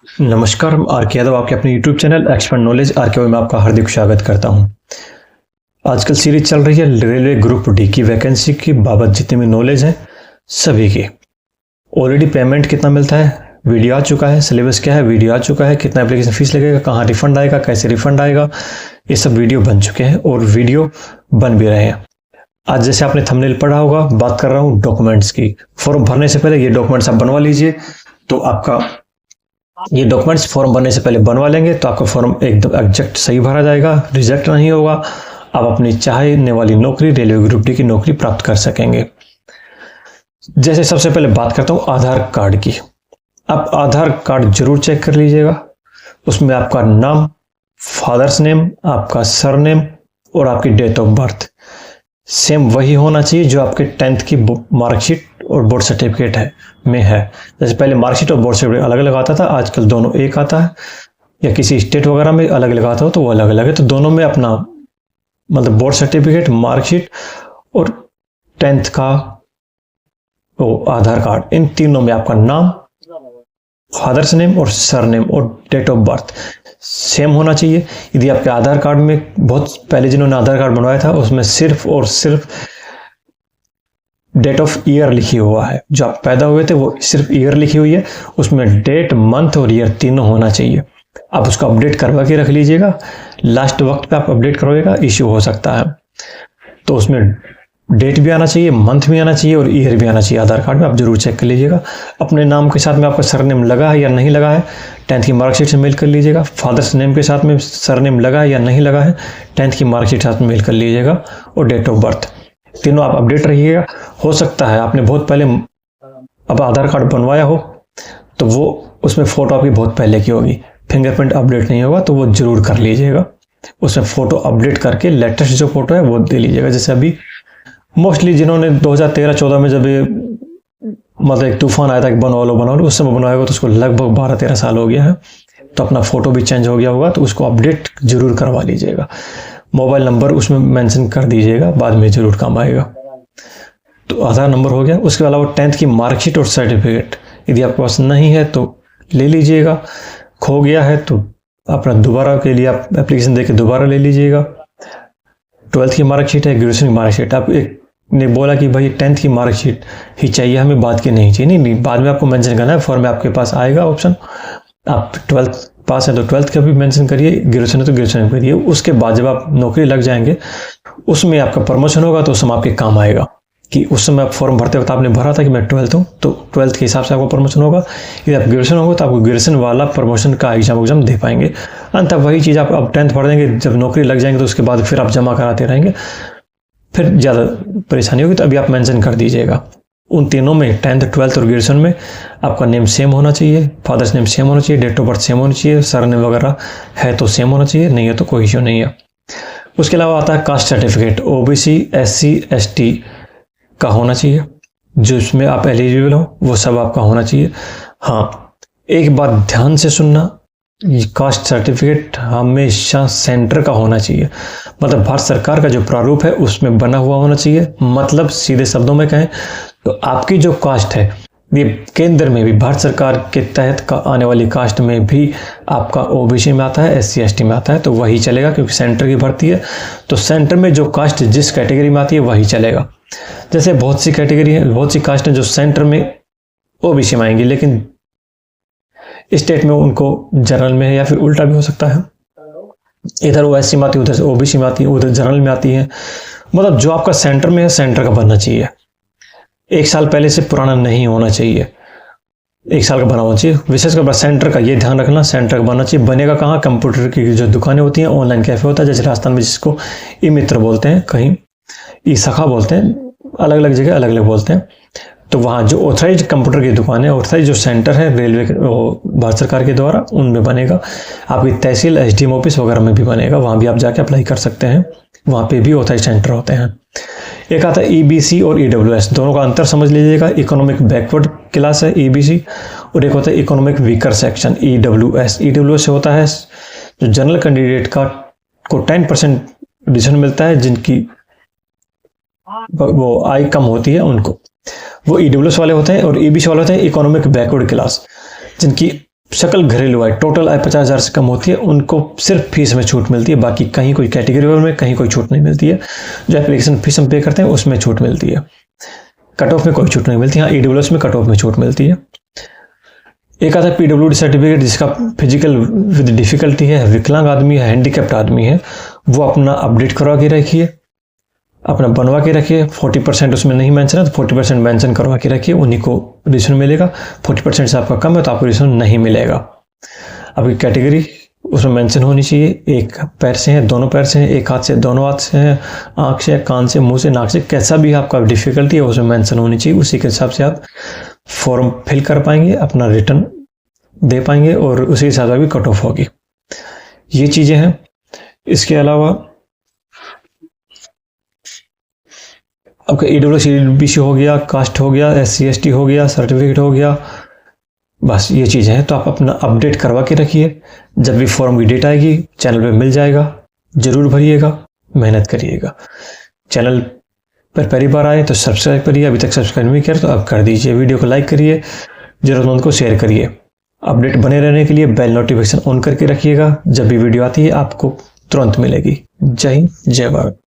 नमस्कार, हम आर के यादव आपके अपने YouTube channel expert knowledge R K में आपका हार्दिक स्वागत करता हूं। आजकल सीरीज चल रही है रेलवे ग्रुप डी की वैकेंसी की बाबत जितनी भी नॉलेज है सभी की। ऑलरेडी पेमेंट कितना मिलता है वीडियो आ चुका है, सिलेबस क्या है वीडियो आ चुका है, कितना एप्लीकेशन फीस लगेगा, कहाँ रिफंड आएगा, कैसे रिफंड आएगा, ये सब वीडियो बन चुके हैं और वीडियो बन भी रहे हैं। आज जैसे आपने थंबनेल पढ़ा होगा, बात कर रहा हूँ डॉक्यूमेंट्स की। फॉर्म भरने से पहले ये डॉक्यूमेंट्स आप बनवा लीजिए, तो आपका ये डॉक्यूमेंट्स फॉर्म भरने से पहले बनवा लेंगे तो आपका फॉर्म एकदम एग्जैक्ट सही भरा जाएगा, रिजेक्ट नहीं होगा। आप अपनी चाहने वाली नौकरी रेलवे ग्रुप डी की नौकरी प्राप्त कर सकेंगे। जैसे सबसे पहले बात करता हूँ आधार कार्ड की। आप आधार कार्ड जरूर चेक कर लीजिएगा, उसमें आपका नाम, फादर्स नेम, आपका सरनेम और आपकी डेट ऑफ बर्थ सेम वही होना चाहिए जो आपके 10th की मार्कशीट और बोर्ड सर्टिफिकेट में है। जैसे पहले मार्कशीट और बोर्ड सर्टिफिकेट अलग अलग आता था, आजकल दोनों एक आता है, या किसी स्टेट वगैरह में अलग अलग आता हो तो वो अलग अलग है। तो दोनों में अपना मतलब बोर्ड सर्टिफिकेट, मार्कशीट और 10th का आधार कार्ड, इन तीनों में आपका नाम, फादर्स नेम और सरनेम और डेट ऑफ बर्थ सेम होना चाहिए। यदि आपके आधार कार्ड में बहुत पहले जिन्होंने आधार कार्ड बनवाया था उसमें सिर्फ और सिर्फ डेट ऑफ ईयर लिखी हुआ है, जो आप पैदा हुए थे वो सिर्फ ईयर लिखी हुई है, उसमें डेट, मंथ और ईयर तीनों होना चाहिए। आप उसको अपडेट करवा के रख लीजिएगा, लास्ट वक्त पे आप अपडेट करवाइएगा, इश्यू हो सकता है। तो उसमें डेट भी आना चाहिए, मंथ भी आना चाहिए और ईयर भी आना चाहिए। आधार कार्ड में आप जरूर चेक कर लीजिएगा। अपने नाम के साथ में आपका सरनेम लगा है या नहीं लगा है, 10th की मार्कशीट से मेल कर लीजिएगा। फादर्स नेम के साथ में सरनेम लगा है या नहीं लगा है, 10th की मार्कशीट के साथ में मेल कर लीजिएगा। और डेट ऑफ बर्थ तीनों आप अपडेट रहिएगा। हो सकता है आपने बहुत पहले अब आधार कार्ड बनवाया हो तो वो उसमें फोटो आपकी बहुत पहले की होगी, फिंगरप्रिंट अपडेट नहीं होगा, तो वो जरूर कर लीजिएगा। उसमें फोटो अपडेट करके लेटेस्ट जो फोटो है वो दे लीजिएगा। जैसे अभी मोस्टली जिन्होंने 2013-14 में जब ये मतलब एक तूफान आया था कि बनवा लो, उस समय बनवाया होगा तो उसको लगभग 12-13 साल हो गया है, तो अपना फोटो भी चेंज हो गया होगा, तो उसको अपडेट जरूर करवा लीजिएगा। मोबाइल नंबर उसमें मेंशन कर दीजिएगा, बाद में जरूर काम आएगा। तो आधार नंबर हो गया। उसके अलावा 10th की मार्कशीट और सर्टिफिकेट यदि आपके पास नहीं है तो ले लीजिएगा। खो गया है तो अपना दोबारा के लिए आप एप्लीकेशन देके दोबारा ले लीजिएगा। 12th की मार्कशीट है, ग्रेजुएशन की मार्कशीट, आप एक ने बोला कि भाई 10th की मार्कशीट ही चाहिए हमें, बाद की नहीं चाहिए। नहीं, बाद में आपको मेंशन करना है, फॉर्म में आपके पास आएगा ऑप्शन। आप 12th पास है तो 12th का भी मेंशन करिए, ग्रेजुएशन है तो ग्रेजुएशन करिए। उसके बाद जब आप नौकरी लग जाएंगे उसमें आपका प्रमोशन होगा तो उस समय आपके काम आएगा कि उस समय आप फॉर्म भरते वक्त आपने भरा था कि मैं 12th हूँ, तो 12th के हिसाब से आपको प्रमोशन होगा। यदि आप ग्रेजुएशन होगा तो आपको ग्रेजुएशन वाला प्रमोशन का एग्जाम दे पाएंगे। अंत वही चीज़ आप अब 10th पढ़ देंगे, जब नौकरी लग जाएंगे तो उसके बाद फिर आप जमा कराते रहेंगे, फिर ज़्यादा परेशानी होगी। तो अभी आप मेंशन कर दीजिएगा उन तीनों में, 10th, 12th और ग्रेजुएशन में आपका नेम सेम होना चाहिए, फादर्स नेम सेम होना चाहिए, डेट ऑफ बर्थ सेम होनी चाहिए, सरनेम वगैरह है तो सेम होना चाहिए, नहीं है तो कोई इश्यू नहीं है। उसके अलावा आता है caste certificate, OBC, SC, ST का होना चाहिए, जो इसमें आप एलिजिबल हो वो सब आपका होना चाहिए। हाँ, एक बात ध्यान से सुनना, कास्ट सर्टिफिकेट हमेशा सेंटर का होना चाहिए, मतलब भारत सरकार का जो प्रारूप है उसमें बना हुआ होना चाहिए। मतलब सीधे शब्दों में कहें तो आपकी जो कास्ट है ये केंद्र में भी भारत सरकार के तहत का आने वाली कास्ट में भी आपका ओबीसी में आता है, एससी एसटी में आता है, तो वही चलेगा क्योंकि सेंटर की भर्ती है। तो सेंटर में जो कास्ट जिस कैटेगरी में आती है वही चलेगा। जैसे बहुत सी कैटेगरी है, बहुत सी कास्ट है जो सेंटर में ओबीसी में आएंगी लेकिन स्टेट में उनको जनरल में है, या फिर उल्टा भी हो सकता है, इधर वो एससी में आती है उधर से ओबीसी में आती है, उधर जनरल में आती है। मतलब जो आपका सेंटर में है सेंटर का बनना चाहिए, 1 साल पहले से पुराना नहीं होना चाहिए, 1 साल का बना होना चाहिए। विशेषकर सेंटर का ये ध्यान रखना, सेंटर का बनना चाहिए। बनेगा कहाँ? कंप्यूटर की जो दुकानें होती हैं, ऑनलाइन कैफे होता है, जैसे राजस्थान में जिसको ई मित्र बोलते हैं, कहीं ई शाखा बोलते हैं, अलग अलग जगह अलग अलग बोलते हैं। तो वहाँ जो ऑथराइज कंप्यूटर की दुकान है, ऑथराइज जो सेंटर है रेलवे भारत सरकार के द्वारा, उनमें बनेगा। आपकी तहसील, एसडीएम ऑफिस वगैरह में भी बनेगा, वहाँ भी आप जाके अप्लाई कर सकते हैं, वहाँ पे भी ऑथराइज सेंटर होते हैं। एक आता है ईबीसी और ईडब्ल्यूएस, दोनों का अंतर समझ लीजिएगा। इकोनॉमिक बैकवर्ड क्लास है ईबीसी और एक होता है economic weaker section EWS. EWS होता है जो जनरल कैंडिडेट को 10% रिजर्वेशन मिलता है, जिनकी वो आय कम होती है उनको, वो ईडब्ल्यूएस वाले होते हैं। और ईबीसी वाले होते हैं इकोनॉमिक बैकवर्ड क्लास, जिनकी सकल घरेलू आय, टोटल आय 50,000 से कम होती है, उनको सिर्फ फीस में छूट मिलती है। बाकी कहीं कोई कैटेगरी में कहीं कोई छूट नहीं मिलती है। जो एप्लीकेशन फीस हम पे करते हैं उसमें छूट मिलती है, कट ऑफ में कोई छूट नहीं मिलती। हाँ, ईडब्ल्यूएस में कट ऑफ में छूट मिलती है। एक आता है पीडब्ल्यूडी सर्टिफिकेट, जिसका फिजिकल विद डिफिकल्टी है, विकलांग आदमी है, हैंडीकैप्ड आदमी है, वो अपना अपडेट करवा के रखिए, अपना बनवा के रखिए। 40% उसमें नहीं मेंशन है तो 40% मेंशन करवा के रखिए, उन्हीं को रिजन मिलेगा। 40% से आपका कम है तो आपको रिजन नहीं मिलेगा। आपकी कैटेगरी उसमें मेंशन होनी चाहिए, एक पैर से है, दोनों पैर से है, एक हाथ से, दोनों हाथ से है, आँख से, कान से, मुंह से, नाक से, कैसा भी आपका डिफिकल्टी है उसमें मेंशन होनी चाहिए। उसी के हिसाब से आप फॉर्म फिल कर पाएंगे, अपना रिटर्न दे पाएंगे और उसी हिसाब से भी कट ऑफ होगी। ये चीज़ें हैं। इसके अलावा आपका ईडब्ल्यूएस ईबीसी हो गया, कास्ट हो गया, SC ST हो गया, सर्टिफिकेट हो गया, बस ये चीज़ें हैं। तो आप अपना अपडेट करवा के रखिए, जब भी फॉर्म की डेट आएगी चैनल पे मिल जाएगा। जरूर भरिएगा, मेहनत करिएगा। चैनल पर पहली बार आए तो सब्सक्राइब करिए, अभी तक सब्सक्राइब नहीं किया तो अब कर दीजिए। वीडियो को लाइक करिए, जरूरतमंद को शेयर करिए। अपडेट बने रहने के लिए बेल नोटिफिकेशन ऑन करके रखिएगा, जब भी वीडियो आती है आपको तुरंत मिलेगी। जय हिंद, जय भारत।